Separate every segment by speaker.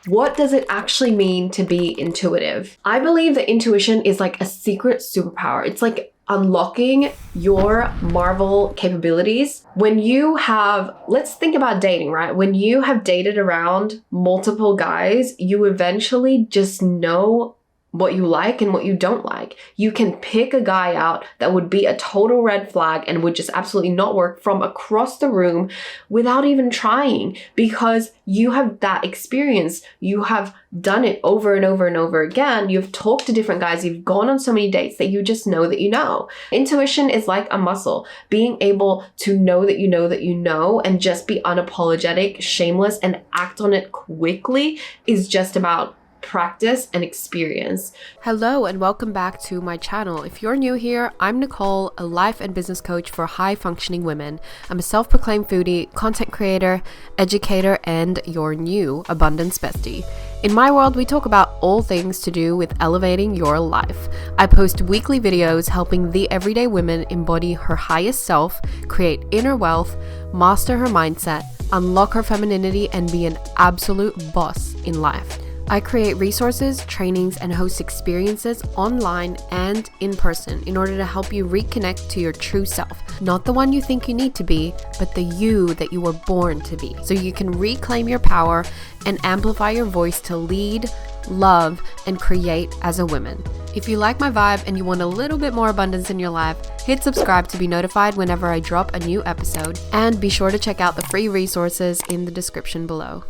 Speaker 1: What does it actually mean to be intuitive? I believe that intuition is like a secret superpower. It's like unlocking your Marvel capabilities. When you have, let's think about dating, right? When you have dated around multiple guys, you eventually just know what you like and what you don't like. You can pick a guy out that would be a total red flag and would just absolutely not work from across the room without even trying, because you have that experience. You have done it over and over and over again. You've talked to different guys. You've gone on so many dates that you just know that you know. Intuition is like a muscle. Being able to know that you know that you know and just be unapologetic, shameless, and act on it quickly is just about practice and experience.
Speaker 2: Hello and welcome back to my channel. If you're new here, I'm Nicole, a life and business coach for high functioning women. I'm a self-proclaimed foodie, content creator, educator, and your new abundance bestie. In my world, we talk about all things to do with elevating your life. I post weekly videos helping the everyday woman embody her highest self, create inner wealth, master her mindset, unlock her femininity, and be an absolute boss in life. I create resources, trainings, and host experiences online and in person in order to help you reconnect to your true self. Not the one you think you need to be, but the you that you were born to be. So you can reclaim your power and amplify your voice to lead, love, and create as a woman. If you like my vibe and you want a little bit more abundance in your life, hit subscribe to be notified whenever I drop a new episode. And be sure to check out the free resources in the description below.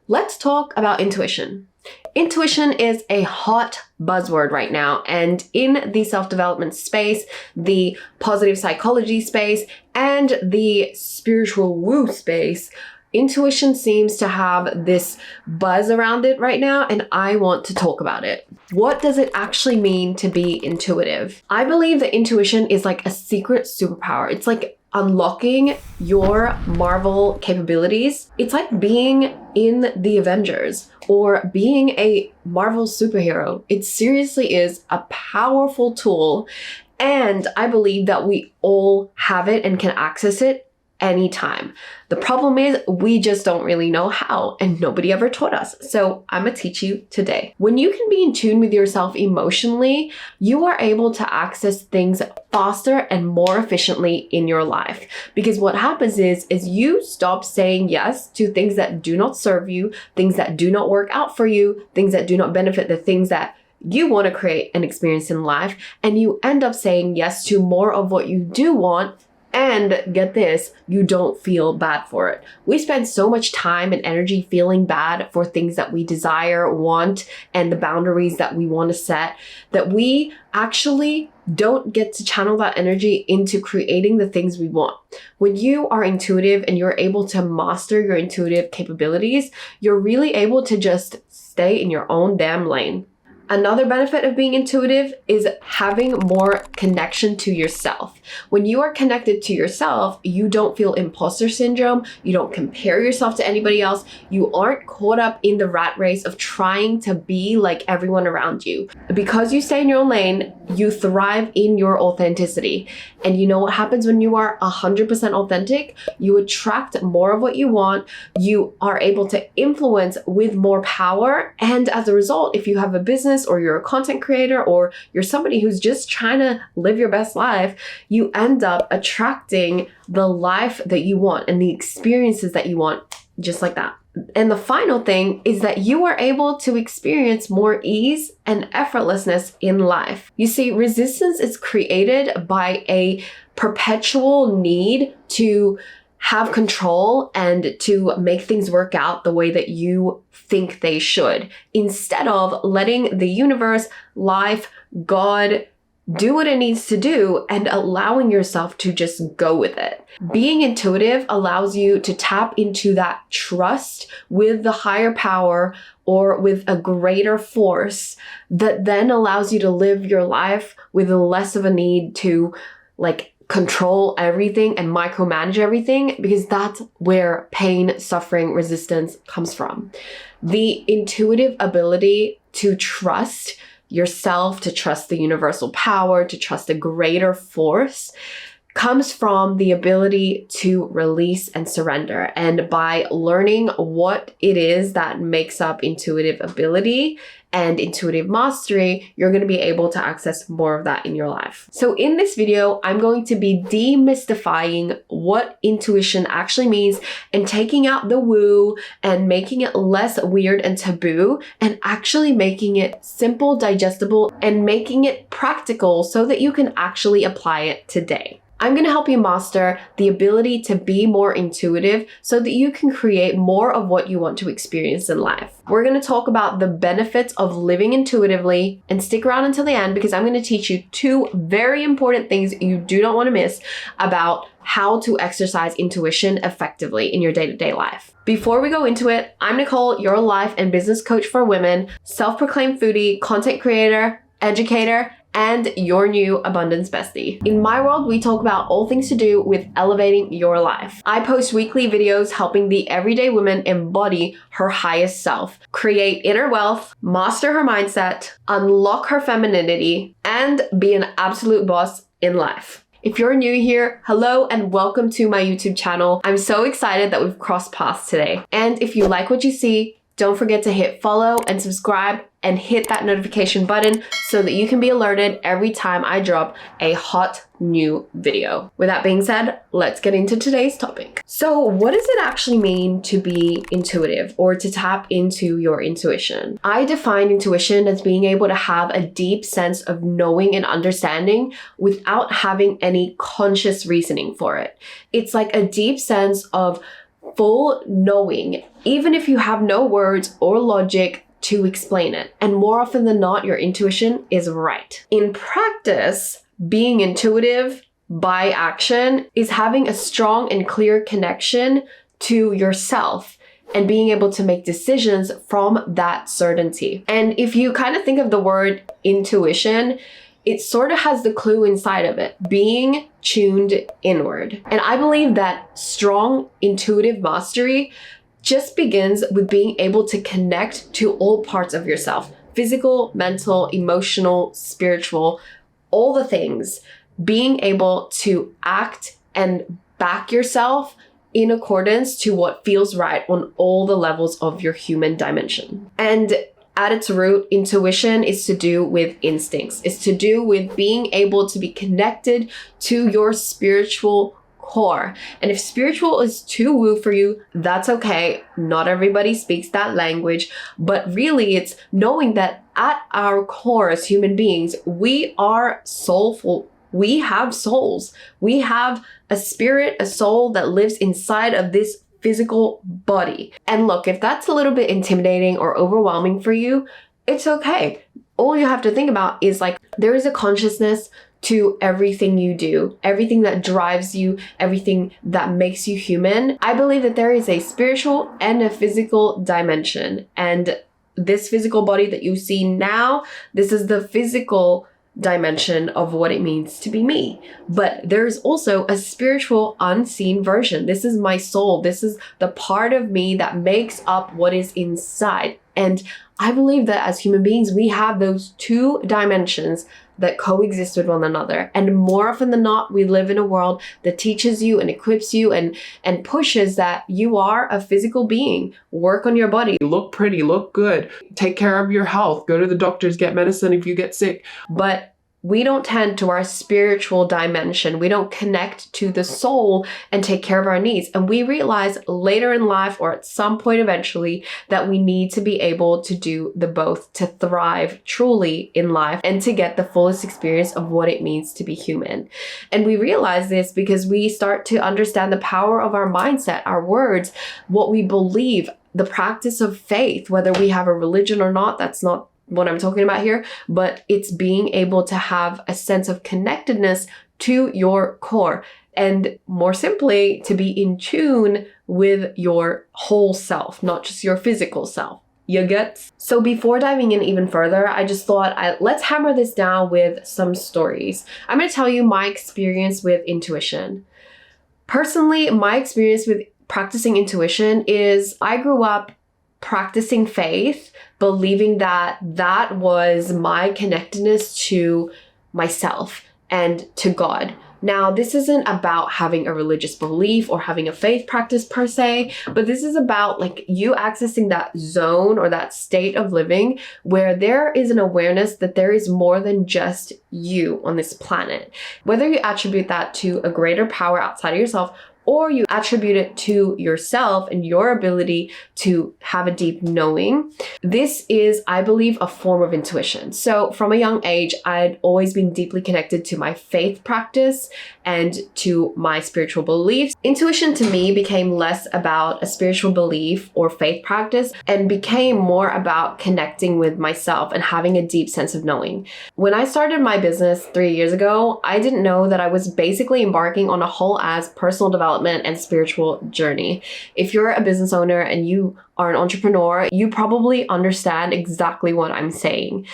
Speaker 1: Let's talk about intuition. Intuition is a hot buzzword right now, and in the self-development space, the positive psychology space, and the spiritual woo space, intuition seems to have this buzz around it right now, and I want to talk about it. What does it actually mean to be intuitive? I believe that intuition is like a secret superpower. It's like unlocking your Marvel capabilities. It's like being in the Avengers or being a Marvel superhero. It seriously is a powerful tool, and I believe that we all have it and can access it anytime. The problem is we just don't really know how, and nobody ever taught us. So I'm gonna teach you today. When you can be in tune with yourself emotionally, you are able to access things faster and more efficiently in your life. Because what happens is you stop saying yes to things that do not serve you, things that do not work out for you, things that do not benefit the things that you want to create and experience in life, and you end up saying yes to more of what you do want. And get this, you don't feel bad for it. We spend so much time and energy feeling bad for things that we desire, want, and the boundaries that we want to set, that we actually don't get to channel that energy into creating the things we want. When you are intuitive and you're able to master your intuitive capabilities, you're really able to just stay in your own damn lane. Another benefit of being intuitive is having more connection to yourself. When you are connected to yourself, you don't feel imposter syndrome. You don't compare yourself to anybody else. You aren't caught up in the rat race of trying to be like everyone around you. Because you stay in your own lane, you thrive in your authenticity. And you know what happens when you are 100% authentic? You attract more of what you want. You are able to influence with more power. And as a result, if you have a business, or you're a content creator, or you're somebody who's just trying to live your best life, you end up attracting the life that you want and the experiences that you want, just like that. And the final thing is that you are able to experience more ease and effortlessness in life. You see, resistance is created by a perpetual need to have control and to make things work out the way that you think they should, instead of letting the universe, life, God do what it needs to do and allowing yourself to just go with it. Being intuitive allows you to tap into that trust with the higher power or with a greater force that then allows you to live your life with less of a need to control everything and micromanage everything, because that's where pain, suffering, resistance comes from. The intuitive ability to trust yourself, to trust the universal power, to trust a greater force comes from the ability to release and surrender. And by learning what it is that makes up intuitive ability and intuitive mastery, you're going to be able to access more of that in your life. So in this video, I'm going to be demystifying what intuition actually means and taking out the woo and making it less weird and taboo and actually making it simple, digestible, and making it practical so that you can actually apply it today. I'm going to help you master the ability to be more intuitive so that you can create more of what you want to experience in life. We're going to talk about the benefits of living intuitively, and stick around until the end because I'm going to teach you 2 very important things you do not want to miss about how to exercise intuition effectively in your day-to-day life. Before we go into it, I'm Nicole, your life and business coach for women, self-proclaimed foodie, content creator, educator, and your new abundance bestie. In my world, we talk about all things to do with elevating your life. I post weekly videos helping the everyday woman embody her highest self, create inner wealth, master her mindset, unlock her femininity, and be an absolute boss in life. If you're new here, hello and welcome to my YouTube channel. I'm so excited that we've crossed paths today. And if you like what you see, don't forget to hit follow and subscribe and hit that notification button so that you can be alerted every time I drop a hot new video. With that being said, let's get into today's topic. So what does it actually mean to be intuitive or to tap into your intuition? I define intuition as being able to have a deep sense of knowing and understanding without having any conscious reasoning for it. It's like a deep sense of full knowing, even if you have no words or logic to explain it. And more often than not, your intuition is right. In practice, being intuitive by action is having a strong and clear connection to yourself and being able to make decisions from that certainty. And if you kind of think of the word intuition, it sort of has the clue inside of it, being tuned inward. And I believe that strong intuitive mastery just begins with being able to connect to all parts of yourself, physical, mental, emotional, spiritual, all the things, being able to act and back yourself in accordance to what feels right on all the levels of your human dimension. And at its root, intuition is to do with instincts. It's to do with being able to be connected to your spiritual core. And if spiritual is too woo for you, that's okay. Not everybody speaks that language, but really it's knowing that at our core as human beings, we are soulful. We have souls. We have a spirit, a soul that lives inside of this physical body. And look, if that's a little bit intimidating or overwhelming for you, it's okay. All you have to think about is like, there is a consciousness to everything you do, everything that drives you, everything that makes you human. I believe that there is a spiritual and a physical dimension. And this physical body that you see now, this is the physical dimension of what it means to be me. But there's also a spiritual unseen version. This is my soul. This is the part of me that makes up what is inside. And I believe that as human beings, we have those 2 dimensions that coexist with one another. And more often than not, we live in a world that teaches you and equips you and pushes that you are a physical being. Work on your body.
Speaker 3: Look pretty, look good, take care of your health, go to the doctors, get medicine if you get sick.
Speaker 1: But we don't tend to our spiritual dimension. We don't connect to the soul and take care of our needs. And we realize later in life or at some point eventually that we need to be able to do the both to thrive truly in life and to get the fullest experience of what it means to be human. And we realize this because we start to understand the power of our mindset, our words, what we believe, the practice of faith, whether we have a religion or not. That's not what I'm talking about here, but it's being able to have a sense of connectedness to your core and more simply to be in tune with your whole self, not just your physical self. You get? So before diving in even further, I just thought let's hammer this down with some stories. I'm going to tell you my experience with intuition. Personally, my experience with practicing intuition is I grew up practicing faith, believing that that was my connectedness to myself and to God. Now, this isn't about having a religious belief or having a faith practice per se, but this is about like you accessing that zone or that state of living where there is an awareness that there is more than just you on this planet. Whether you attribute that to a greater power outside of yourself, or you attribute it to yourself and your ability to have a deep knowing. This is, I believe, a form of intuition. So from a young age, I'd always been deeply connected to my faith practice and to my spiritual beliefs. Intuition to me became less about a spiritual belief or faith practice and became more about connecting with myself and having a deep sense of knowing. When I started my business 3 years ago, I didn't know that I was basically embarking on a whole ass personal development and spiritual journey. If you're a business owner and you are an entrepreneur, you probably understand exactly what I'm saying.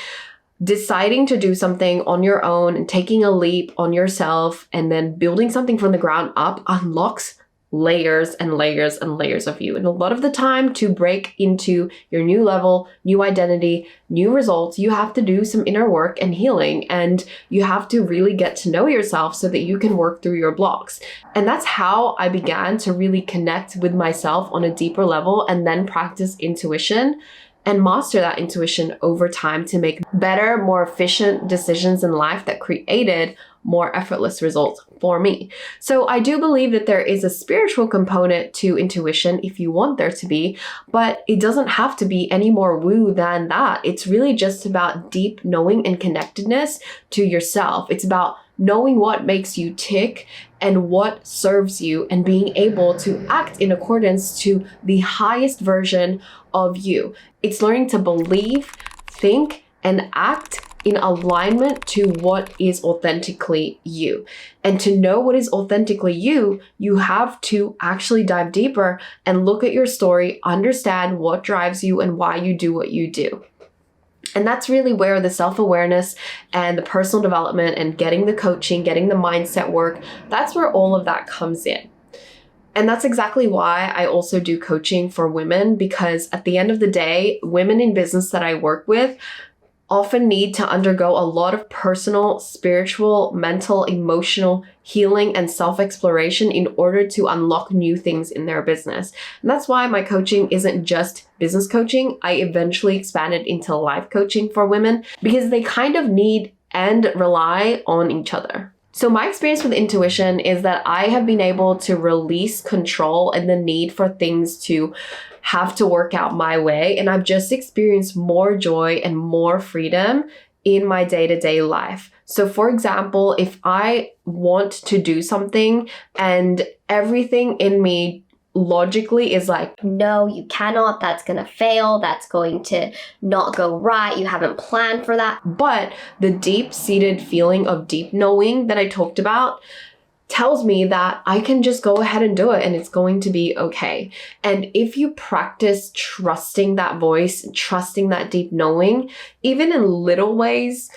Speaker 1: Deciding to do something on your own and taking a leap on yourself and then building something from the ground up unlocks layers and layers and layers of you. And a lot of the time, to break into your new level, new identity, new results, you have to do some inner work and healing, and you have to really get to know yourself so that you can work through your blocks. And that's how I began to really connect with myself on a deeper level and then practice intuition and master that intuition over time to make better, more efficient decisions in life that created more effortless results for me. So I do believe that there is a spiritual component to intuition if you want there to be, but it doesn't have to be any more woo than that. It's really just about deep knowing and connectedness to yourself. It's about knowing what makes you tick and what serves you and being able to act in accordance to the highest version of you. It's learning to believe, think, and act in alignment to what is authentically you. And to know what is authentically you, you have to actually dive deeper and look at your story, understand what drives you and why you do what you do. And that's really where the self-awareness and the personal development and getting the coaching, getting the mindset work, that's where all of that comes in. And that's exactly why I also do coaching for women, because at the end of the day, women in business that I work with often need to undergo a lot of personal, spiritual, mental, emotional healing and self-exploration in order to unlock new things in their business. And that's why my coaching isn't just business coaching. I eventually expanded into life coaching for women because they kind of need and rely on each other. So my experience with intuition is that I have been able to release control and the need for things to have to work out my way. And I've just experienced more joy and more freedom in my day-to-day life. So for example, if I want to do something and everything in me logically is like,
Speaker 4: no, you cannot, that's gonna fail, that's going to not go right, you haven't planned for that.
Speaker 1: But the deep-seated feeling of deep knowing that I talked about tells me that I can just go ahead and do it and it's going to be okay. And if you practice trusting that voice, trusting that deep knowing, even in little ways,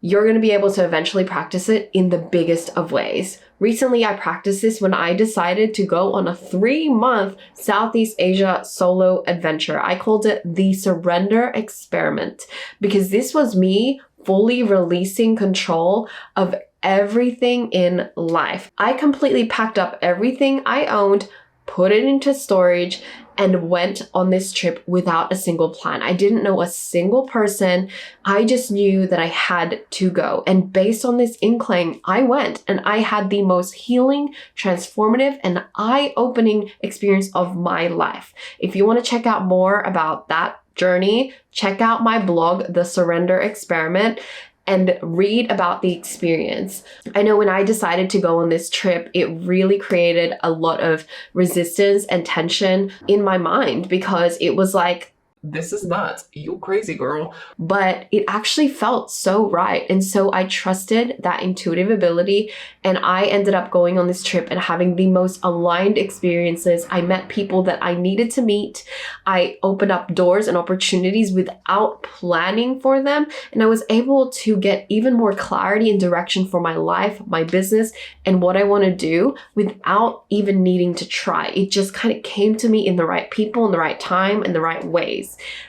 Speaker 1: you're going to be able to eventually practice it in the biggest of ways. Recently, I practiced this when I decided to go on a 3-month Southeast Asia solo adventure. I called it the Surrender Experiment because this was me fully releasing control of everything in life. I completely packed up everything I owned, put it into storage, and went on this trip without a single plan. I didn't know a single person. I just knew that I had to go. And based on this inkling, I went and I had the most healing, transformative, and eye-opening experience of my life. If you want to check out more about that journey, check out my blog, The Surrender Experiment, and read about the experience. I know when I decided to go on this trip, it really created a lot of resistance and tension in my mind because it was like,
Speaker 3: this is nuts. You crazy girl.
Speaker 1: But it actually felt so right. And so I trusted that intuitive ability and I ended up going on this trip and having the most aligned experiences. I met people that I needed to meet. I opened up doors and opportunities without planning for them. And I was able to get even more clarity and direction for my life, my business, and what I want to do without even needing to try. It just kind of came to me in the right people, in the right time, in the right ways.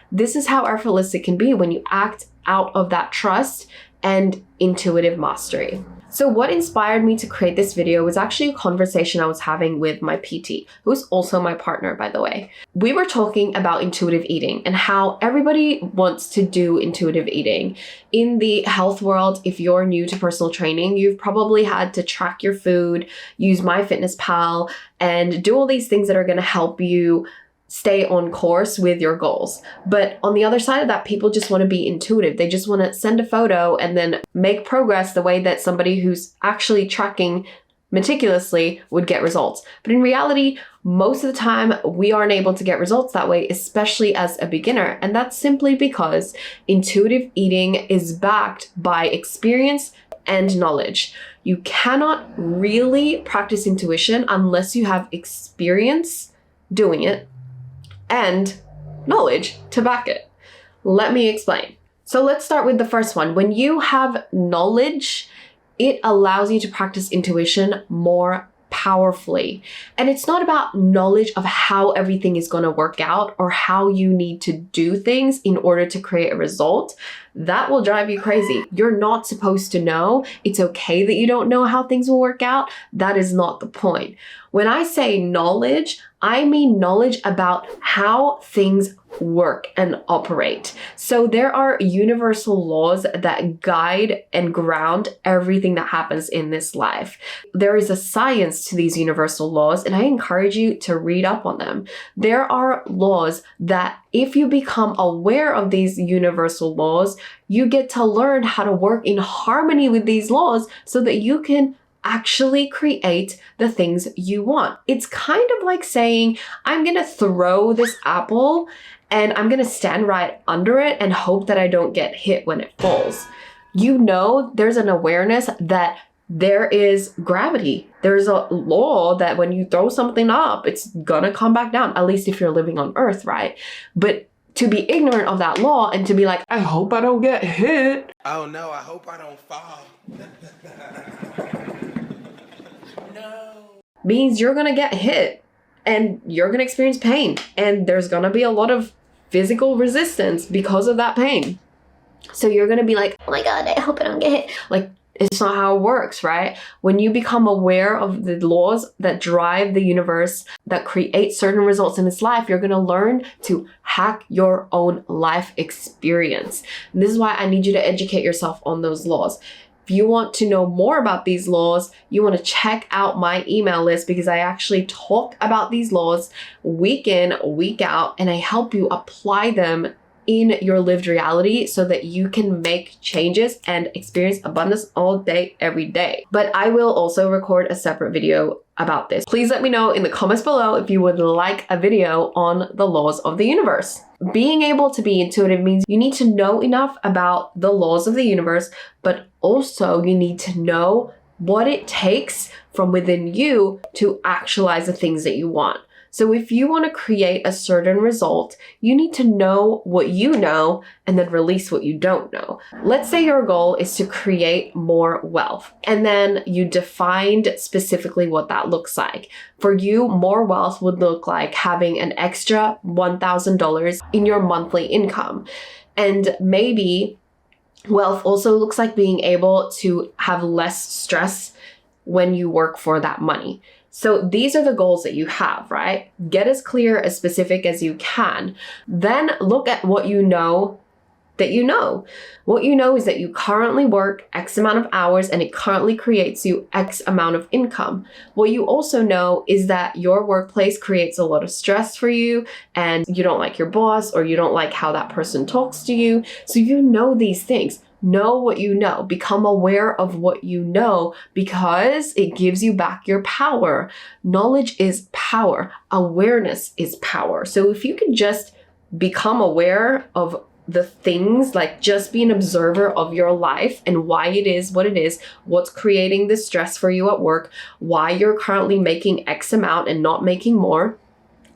Speaker 1: This is how effortless it can be when you act out of that trust and intuitive mastery. So what inspired me to create this video was actually a conversation I was having with my PT, who's also my partner, by the way. We were talking about intuitive eating and how everybody wants to do intuitive eating. In the health world, if you're new to personal training, you've probably had to track your food, use MyFitnessPal, and do all these things that are going to help you stay on course with your goals. But on the other side of that, people just want to be intuitive. They just want to send a photo and then make progress the way that somebody who's actually tracking meticulously would get results. But in reality, most of the time we aren't able to get results that way, especially as a beginner. And that's simply because intuitive eating is backed by experience and knowledge. You cannot really practice intuition unless you have experience doing it and knowledge to back it. Let me explain. So let's start with the first one. When you have knowledge, it allows you to practice intuition more powerfully. And it's not about knowledge of how everything is going to work out or how you need to do things in order to create a result. That will drive you crazy. You're not supposed to know. It's okay that you don't know how things will work out. That is not the point. When I say knowledge, I mean knowledge about how things work and operate. So there are universal laws that guide and ground everything that happens in this life. There is a science to these universal laws, and I encourage you to read up on them. There are laws that if you become aware of these universal laws, you get to learn how to work in harmony with these laws so that you can actually create the things you want. It's kind of like saying, I'm going to throw this apple and I'm going to stand right under it and hope that I don't get hit when it falls. You know, there's an awareness that there is gravity. There's a law that when you throw something up, it's gonna come back down, at least if you're living on Earth, right? But to be ignorant of that law and to be like,
Speaker 3: I hope I don't get hit.
Speaker 5: Oh no, I hope I don't fall.
Speaker 1: means you're gonna get hit and you're gonna experience pain. And there's gonna be a lot of physical resistance because of that pain. So you're gonna be like,
Speaker 4: Oh my God, I hope I don't get hit.
Speaker 1: like, it's not how it works, right? When you become aware of the laws that drive the universe, that create certain results in this life, you're going to learn to hack your own life experience. And this is why I need you to educate yourself on those laws. If you want to know more about these laws, you want to check out my email list because I actually talk about these laws week in, week out, and I help you apply them in your lived reality so that you can make changes and experience abundance all day, every day. But I will also record a separate video about this. Please let me know in the comments below if you would like a video on the laws of the universe. Being able to be intuitive means you need to know enough about the laws of the universe, but also you need to know what it takes from within you to actualize the things that you want. So if you want to create a certain result, you need to know what you know and then release what you don't know. Let's say your goal is to create more wealth, and then you defined specifically what that looks like. For you, more wealth would look like having an extra $1,000 in your monthly income. And maybe wealth also looks like being able to have less stress when you work for that money. So these are the goals that you have, right? Get as clear, as specific as you can. Then look at what you know that you know. What you know is that you currently work X amount of hours and it currently creates you X amount of income. What you also know is that your workplace creates a lot of stress for you and you don't like your boss or you don't like how that person talks to you. So you know these things. Know what you know. Become aware of what you know because it gives you back your power. Knowledge is power. Awareness is power. So if you can just become aware of the things, like just be an observer of your life and why it is what it is, what's creating the stress for you at work, why you're currently making X amount and not making more,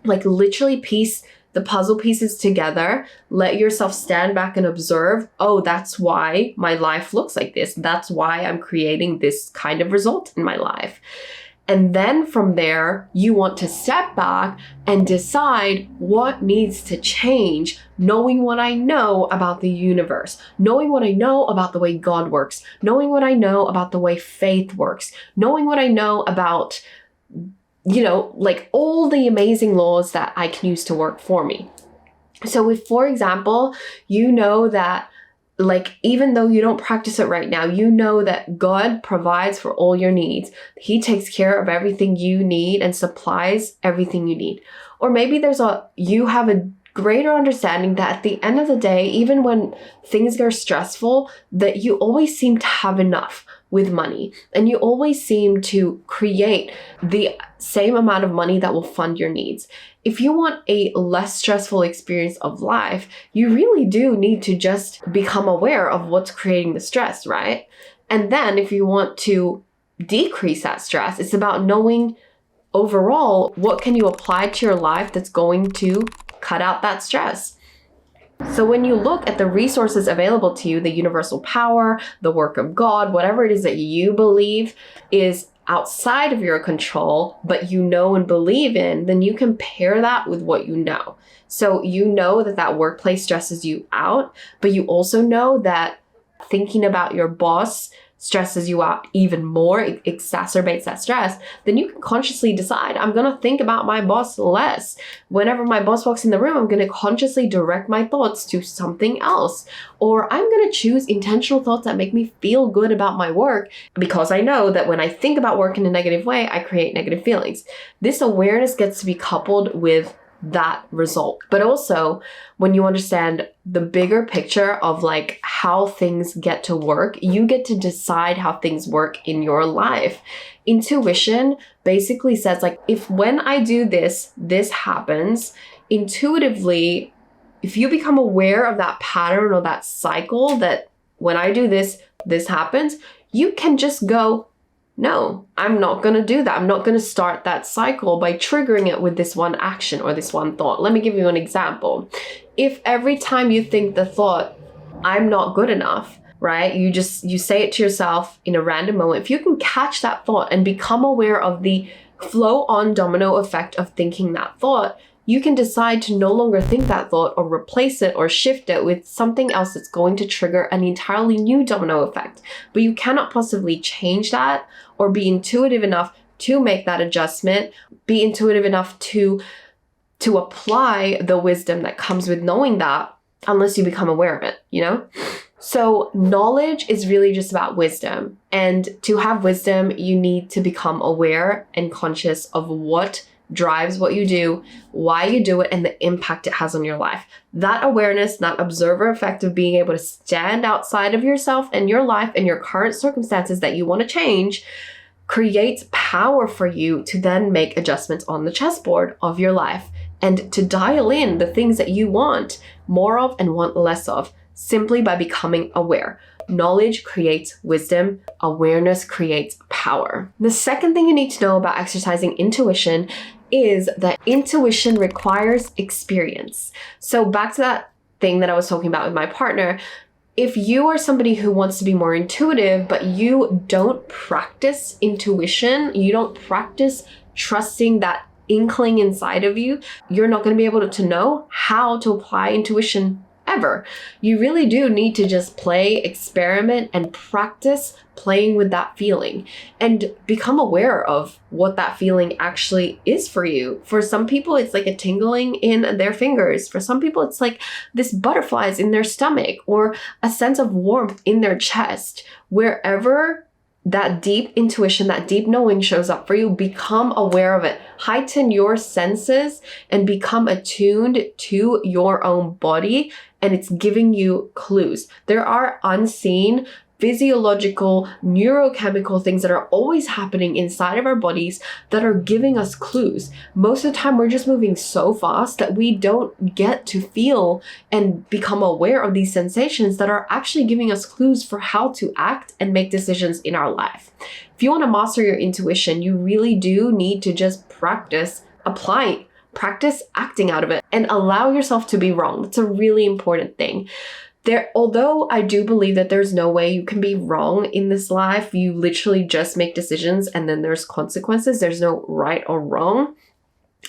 Speaker 1: like literally piece the puzzle pieces together, let yourself stand back and observe, oh, that's why my life looks like this. That's why I'm creating this kind of result in my life. And then from there, you want to step back and decide what needs to change, knowing what I know about the universe, knowing what I know about the way God works, knowing what I know about the way faith works, knowing what I know about, like all the amazing laws that I can use to work for me. So if, for example, you know that, like, even though you don't practice it right now, you know that God provides for all your needs. He takes care of everything you need and supplies everything you need. Or maybe you have a greater understanding that at the end of the day, even when things are stressful, that you always seem to have enough with money, and you always seem to create the same amount of money that will fund your needs. If you want a less stressful experience of life, you really do need to just become aware of what's creating the stress, right? And then if you want to decrease that stress, it's about knowing overall what can you apply to your life that's going to cut out that stress. So when you look at the resources available to you, the universal power, the work of God, whatever it is that you believe is outside of your control, but you know and believe in, then you can pair that with what you know. So you know that workplace stresses you out, but you also know that thinking about your boss stresses you out even more, it exacerbates that stress, then you can consciously decide, I'm going to think about my boss less. Whenever my boss walks in the room, I'm going to consciously direct my thoughts to something else. Or I'm going to choose intentional thoughts that make me feel good about my work, because I know that when I think about work in a negative way, I create negative feelings. This awareness gets to be coupled with that result. But also, when you understand the bigger picture of like how things get to work, you get to decide how things work in your life. Intuition basically says, like, if when I do this, this happens. Intuitively, if you become aware of that pattern or that cycle, that when I do this, this happens, you can just go, no, I'm not going to do that. I'm not going to start that cycle by triggering it with this one action or this one thought. Let me give you an example. If every time you think the thought, I'm not good enough, right? You say it to yourself in a random moment. If you can catch that thought and become aware of the flow on domino effect of thinking that thought, you can decide to no longer think that thought or replace it or shift it with something else that's going to trigger an entirely new domino effect. But you cannot possibly change that or be intuitive enough to make that adjustment, be intuitive enough to apply the wisdom that comes with knowing that, unless you become aware of it, So knowledge is really just about wisdom. And to have wisdom, you need to become aware and conscious of what drives what you do, why you do it, and the impact it has on your life. That awareness, that observer effect of being able to stand outside of yourself and your life and your current circumstances that you want to change, creates power for you to then make adjustments on the chessboard of your life and to dial in the things that you want more of and want less of, simply by becoming aware. Knowledge creates wisdom. Awareness creates power. The second thing you need to know about exercising intuition is that intuition requires experience. So back to that thing that I was talking about with my partner, if you are somebody who wants to be more intuitive, but you don't practice intuition, you don't practice trusting that inkling inside of you, you're not going to be able to know how to apply intuition ever. You really do need to just play, experiment, and practice playing with that feeling and become aware of what that feeling actually is for you. For some people, it's like a tingling in their fingers. For some people, it's like this butterflies in their stomach or a sense of warmth in their chest. Wherever that deep intuition, that deep knowing shows up for you, become aware of it. Heighten your senses and become attuned to your own body, and it's giving you clues. There are unseen physiological, neurochemical things that are always happening inside of our bodies that are giving us clues. Most of the time, we're just moving so fast that we don't get to feel and become aware of these sensations that are actually giving us clues for how to act and make decisions in our life. If you want to master your intuition, you really do need to just practice applying, practice acting out of it, and allow yourself to be wrong. That's a really important thing. Although I do believe that there's no way you can be wrong in this life, you literally just make decisions and then there's consequences. There's no right or wrong.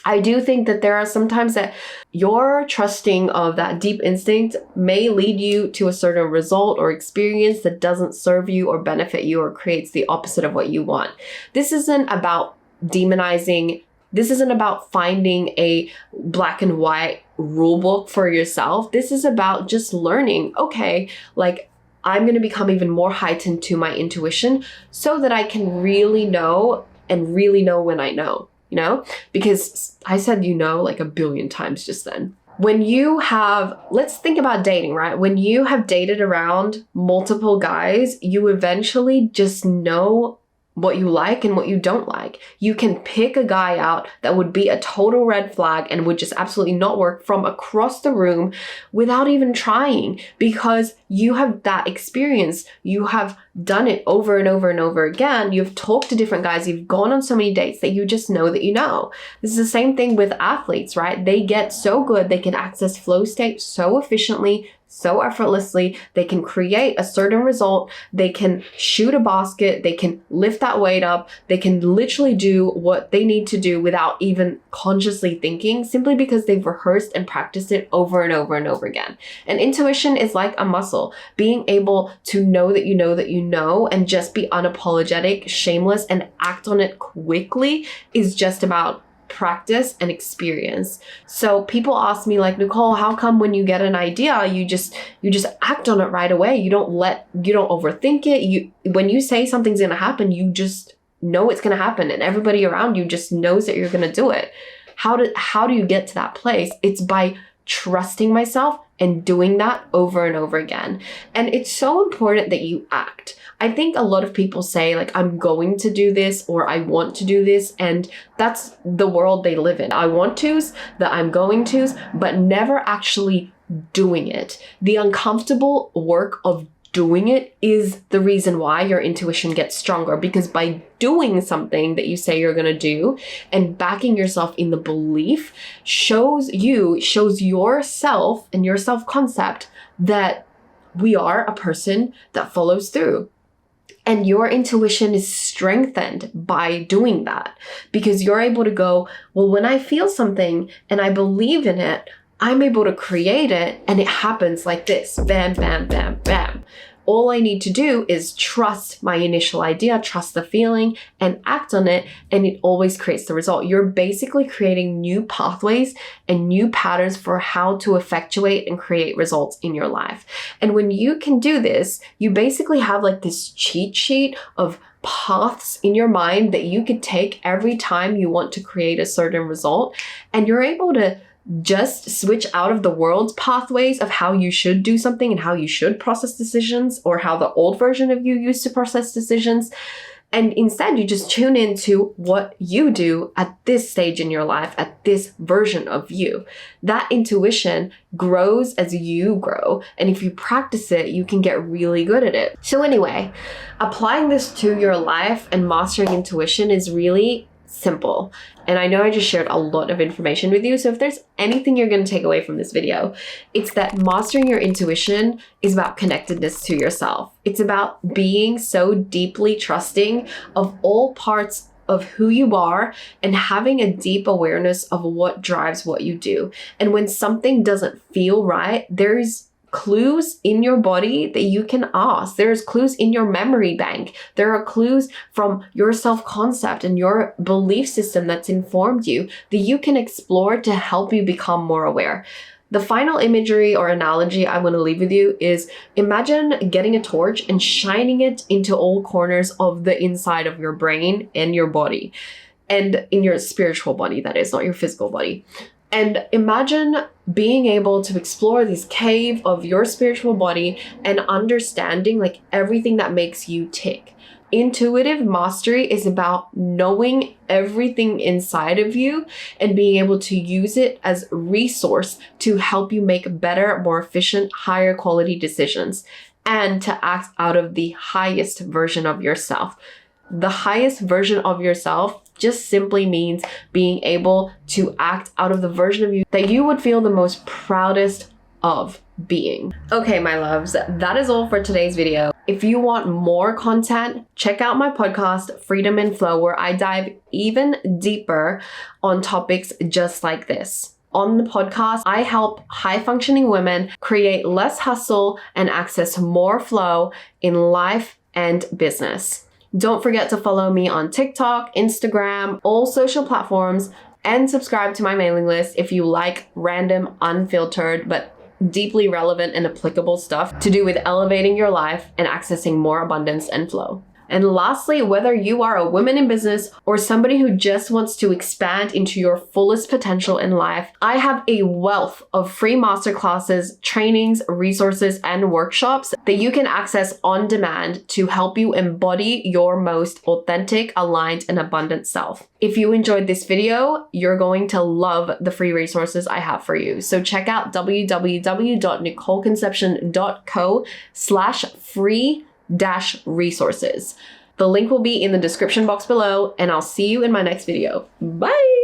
Speaker 1: I do think that there are some times that your trusting of that deep instinct may lead you to a certain result or experience that doesn't serve you or benefit you or creates the opposite of what you want. This isn't about demonizing. This isn't about finding a black and white rule book for yourself. This is about just learning, okay, like I'm going to become even more heightened to my intuition so that I can really know and really know when I know, you know? Because I said like a billion times just then. When you have, let's think about dating, right? When you have dated around multiple guys, you eventually just know what you like and what you don't like. You can pick a guy out that would be a total red flag and would just absolutely not work from across the room without even trying, because you have that experience. You have done it over and over and over again. You've talked to different guys. You've gone on so many dates that you just know that you know. This is the same thing with athletes, right? They get so good. They can access flow state so efficiently, so effortlessly. They can create a certain result. They can shoot a basket. They can lift that weight up. They can literally do what they need to do without even consciously thinking, simply because they've rehearsed and practiced it over and over and over again. And intuition is like a muscle. Being able to know that you know that you know and just be unapologetic, shameless, and act on it quickly is just about practice and experience. So people ask me like, Nicole, how come when you get an idea, you just act on it right away? You don't overthink it. When you say something's going to happen, you just know it's going to happen, and everybody around you just knows that you're going to do it. How do you get to that place? It's by trusting myself and doing that over and over again. And it's so important that you act. I think a lot of people say like, I'm going to do this or I want to do this. And that's the world they live in. I want to's, the I'm going to's, but never actually doing it. The uncomfortable work of doing it is the reason why your intuition gets stronger, because by doing something that you say you're going to do and backing yourself in the belief shows yourself and your self-concept that we are a person that follows through. And your intuition is strengthened by doing that, because you're able to go, well, when I feel something and I believe in it, I'm able to create it, and it happens like this. Bam, bam, bam, bam. All I need to do is trust my initial idea, trust the feeling, and act on it, and it always creates the result. You're basically creating new pathways and new patterns for how to effectuate and create results in your life. And when you can do this, you basically have like this cheat sheet of paths in your mind that you could take every time you want to create a certain result, and you're able to just switch out of the world's pathways of how you should do something and how you should process decisions, or how the old version of you used to process decisions. And instead, you just tune into what you do at this stage in your life, at this version of you. That intuition grows as you grow. And if you practice it, you can get really good at it. So anyway, applying this to your life and mastering intuition is really simple. And I know I just shared a lot of information with you. So if there's anything you're going to take away from this video, it's that mastering your intuition is about connectedness to yourself. It's about being so deeply trusting of all parts of who you are and having a deep awareness of what drives what you do. And when something doesn't feel right, there's clues in your body that you can ask. There's clues in your memory bank. There are clues from your self-concept and your belief system that's informed you that you can explore to help you become more aware. The final imagery or analogy I want to leave with you is, imagine getting a torch and shining it into all corners of the inside of your brain and your body, and in your spiritual body, that is, not your physical body. And imagine being able to explore this cave of your spiritual body and understanding like everything that makes you tick. Intuitive mastery is about knowing everything inside of you and being able to use it as a resource to help you make better, more efficient, higher quality decisions, and to act out of the highest version of yourself. The highest version of yourself just simply means being able to act out of the version of you that you would feel the most proudest of. being. Okay, my loves, that is all for today's video. If you want more content, check out my podcast, Freedom and Flow, where I dive even deeper on topics just like this. On the podcast, I help high-functioning women create less hustle and access more flow in life and business. Don't forget to follow me on TikTok, Instagram, all social platforms, and subscribe to my mailing list if you like random, unfiltered, but deeply relevant and applicable stuff to do with elevating your life and accessing more abundance and flow. And lastly, whether you are a woman in business or somebody who just wants to expand into your fullest potential in life, I have a wealth of free masterclasses, trainings, resources, and workshops that you can access on demand to help you embody your most authentic, aligned, and abundant self. If you enjoyed this video, you're going to love the free resources I have for you. So check out www.nicoleconception.co/free-resources. The link will be in the description box below, and I'll see you in my next video. Bye!